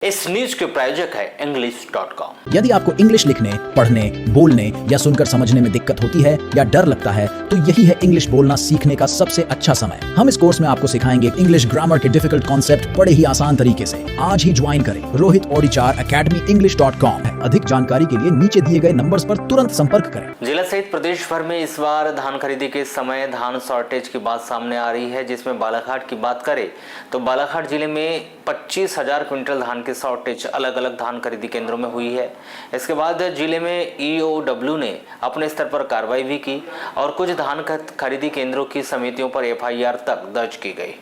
इस न्यूज के प्रायोजक है English.com। यदि आपको इंग्लिश लिखने, पढ़ने, बोलने या सुनकर समझने में दिक्कत होती है या डर लगता है तो यही है इंग्लिश बोलना सीखने का सबसे अच्छा समय। हम इस कोर्स में आपको सिखाएंगे इंग्लिश ग्रामर के डिफिकल्ट कॉन्सेप्ट बड़े ही आसान तरीके से। आज ही ज्वाइन करें रोहित ओडिचार अकेडमी English.com। अधिक जानकारी के लिए नीचे दिए गए नंबर्स पर तुरंत संपर्क करें। जिला सहित प्रदेश भर में इस बार धान खरीदी के समय धान शॉर्टेज की बात सामने आ रही है, जिसमें बालाघाट की बात करें तो बालाघाट जिले में 25,000 क्विंटल धान की शॉर्टेज अलग अलग धान खरीदी केंद्रों में हुई है। इसके बाद जिले में EOW ने अपने स्तर पर कार्रवाई भी की और कुछ धान खरीदी केंद्रों की समितियों पर FIR तक दर्ज की गई।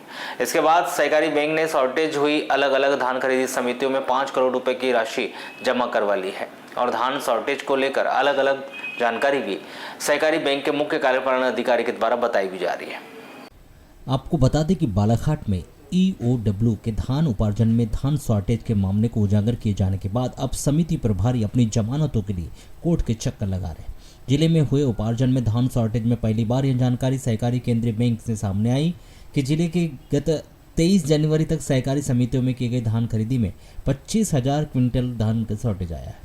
इसके बाद सहकारी बैंक ने शॉर्टेज हुई अलग अलग धान खरीदी समितियों में 5 करोड़ रुपए की राशि जमा करवा ली है और धान शॉर्टेज को लेकर अलग अलग जानकारी भी सहकारी बैंक के मुख्य कार्यपालन अधिकारी के द्वारा बताई भी जा रही है। आपको बता दें कि बालाघाट में EOW के धान उपार्जन में धान शॉर्टेज के मामले को उजागर किए जाने के बाद अब समिति प्रभारी अपनी जमानतों के लिए कोर्ट के चक्कर लगा रहे हैं। जिले में हुए उपार्जन में धान शॉर्टेज में पहली बार यह जानकारी सहकारी केंद्रीय बैंक से सामने आई कि जिले के गत 23 जनवरी तक सहकारी समितियों में की गई धान खरीदी में 25,000 क्विंटल धान का शॉर्टेज आया है,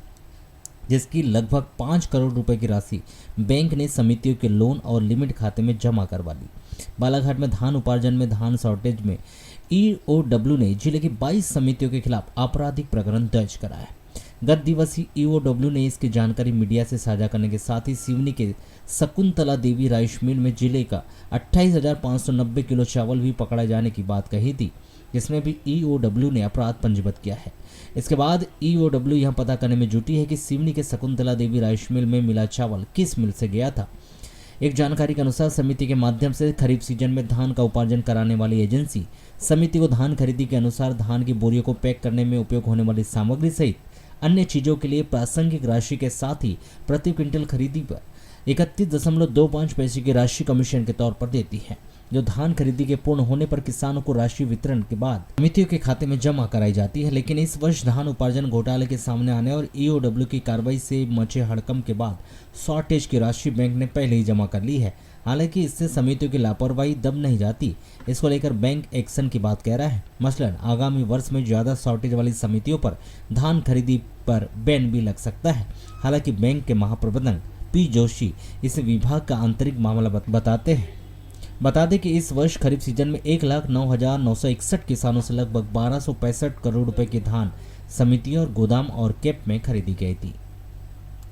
जिसकी लगभग 5 करोड़ रुपए की राशि बैंक ने समितियों के लोन और लिमिट खाते में जमा करवा ली। बालाघाट में धान उपार्जन में धान शॉर्टेज में EOW ने जिले की 22 समितियों के खिलाफ आपराधिक प्रकरण दर्ज करा है। गत दिवस ही EOW ने इसकी जानकारी मीडिया से साझा करने के साथ ही सिवनी के शकुंतला देवी राइस मिल में जिले का 28,590 किलो चावल भी पकड़ा जाने की बात कही थी, जिसमें भी EOW ने अपराध पंजीबद्ध किया है। इसके बाद EOW यह पता करने में जुटी है कि सिवनी के शकुंतला देवी राइस मिल में मिला चावल किस मिल से गया था। एक जानकारी के अनुसार समिति के माध्यम से खरीफ सीजन में धान का उपार्जन कराने वाली एजेंसी समिति को धान खरीदी के अनुसार धान की बोरियों को पैक करने में उपयोग होने वाली सामग्री सहित अन्य चीजों के लिए प्रासंगिक राशि के साथ ही प्रति क्विंटल खरीदी पर 31.25 पैसे की राशि कमीशन के तौर पर देती है, जो धान खरीदी के पूर्ण होने पर किसानों को राशि वितरण के बाद समितियों के खाते में जमा कराई जाती है। लेकिन इस वर्ष धान उपार्जन घोटाले के सामने आने और EOW की कार्रवाई से मचे हड़कंप के बाद शॉर्टेज की राशि बैंक ने पहले ही जमा कर ली है। हालांकि इससे समितियों की लापरवाही दब नहीं जाती, इसको लेकर बैंक एक्शन की बात कह रहा है। मसलन आगामी वर्ष में ज्यादा शॉर्टेज वाली समितियों पर धान खरीदी पर बैन भी लग सकता है। हालांकि बैंक के महाप्रबंधक P जोशी इसे विभाग का आंतरिक मामला बताते हैं। बता दें कि इस वर्ष खरीफ सीजन में 1,09,961 किसानों से लगभग 1265 करोड़ रुपए की धान समितियों और गोदाम और कैप में खरीदी गई थी।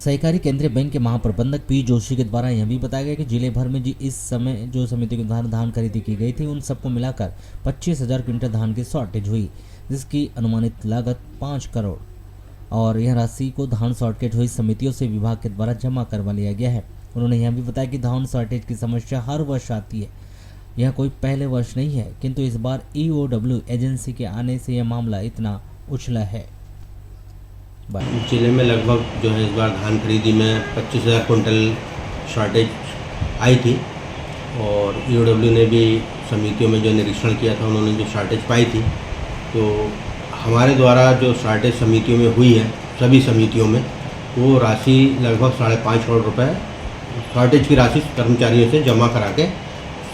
सहकारी केंद्रीय बैंक के महाप्रबंधक P जोशी के द्वारा यह भी बताया गया कि जिले भर में इस समय जो समिति के धान खरीदी की गई थी उन सबको मिलाकर 25,000 क्विंटल धान की शॉर्टेज हुई, जिसकी अनुमानित लागत 5 करोड़ और यह राशि को धान शॉर्टेज हुई समितियों से विभाग के द्वारा जमा करवा लिया गया है। उन्होंने यह भी बताया कि धान शॉर्टेज की समस्या हर वर्ष आती है, यह कोई पहले वर्ष नहीं है, किंतु इस बार EOW एजेंसी के आने से यह मामला इतना उछला है। जिले में लगभग जो है इस बार धान खरीदी में 25,000 कुंटल शॉर्टेज आई थी और EOW ने भी समितियों में जो निरीक्षण किया था उन्होंने जो शॉर्टेज पाई थी, तो हमारे द्वारा जो शॉर्टेज समितियों में हुई है सभी समितियों में वो राशि लगभग 5.5 करोड़ रुपए शॉर्टेज की राशि कर्मचारियों से जमा करा के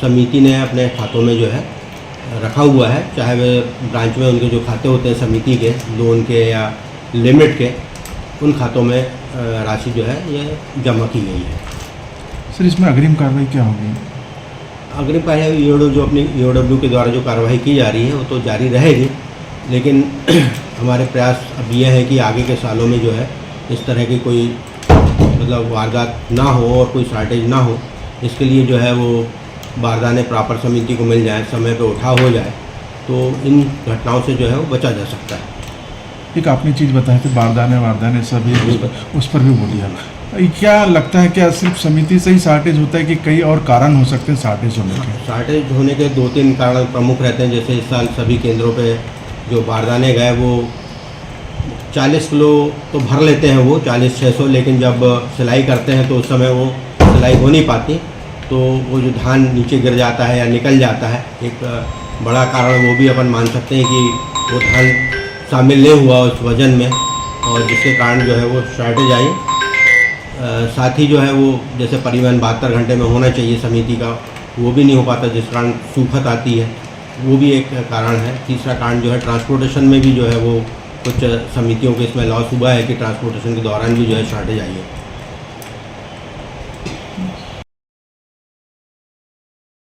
समिति ने अपने खातों में जो है रखा हुआ है, चाहे वे ब्रांच में उनके जो खाते होते हैं समिति के लोन के या लिमिट के, उन खातों में राशि जो है ये जमा की गई है। सर इसमें अग्रिम कार्रवाई क्या होगी? अग्रिम कार्रवाई जो अपनी EOW के द्वारा जो कार्रवाई की जा रही है वो तो जारी रहेगी, लेकिन हमारे प्रयास अब ये है कि आगे के सालों में जो है इस तरह की कोई मतलब वारदात ना हो और कोई शॉर्टेज ना हो, इसके लिए जो है वो बारदाने प्रॉपर समिति को मिल जाए, समय पे उठाव हो जाए, तो इन घटनाओं से जो है वो बचा जा सकता है। एक आपने चीज़ बताई थी बारदाने सभी उस पर भी बोलिए। क्या लगता है, क्या सिर्फ समिति से ही शॉर्टेज होता है कि कई और कारण हो सकते हैं शॉर्टेज होने के? शॉर्टेज होने के 2-3 कारण प्रमुख रहते हैं। जैसे इस साल सभी केंद्रों पे जो बारदाने गए वो 40 किलो तो भर लेते हैं वो 40-600, लेकिन जब सिलाई करते हैं तो उस समय वो सिलाई हो नहीं पाती, तो वो जो धान नीचे गिर जाता है या निकल जाता है। एक बड़ा कारण वो भी अपन मान सकते हैं कि वो धान शामिल नहीं हुआ उस वज़न में और जिसके कारण जो है वो शॉर्टेज आई। साथ ही जो है वो जैसे परिवहन 72 घंटे में होना चाहिए समिति का, वो भी नहीं हो पाता, जिस कारण सूखत आती है, वो भी एक कारण है। तीसरा कारण जो है ट्रांसपोर्टेशन में भी जो है वो कुछ समितियों को इसमें लॉस हुआ है कि ट्रांसपोर्टेशन के दौरान भी जो है शॉर्टेज आई है।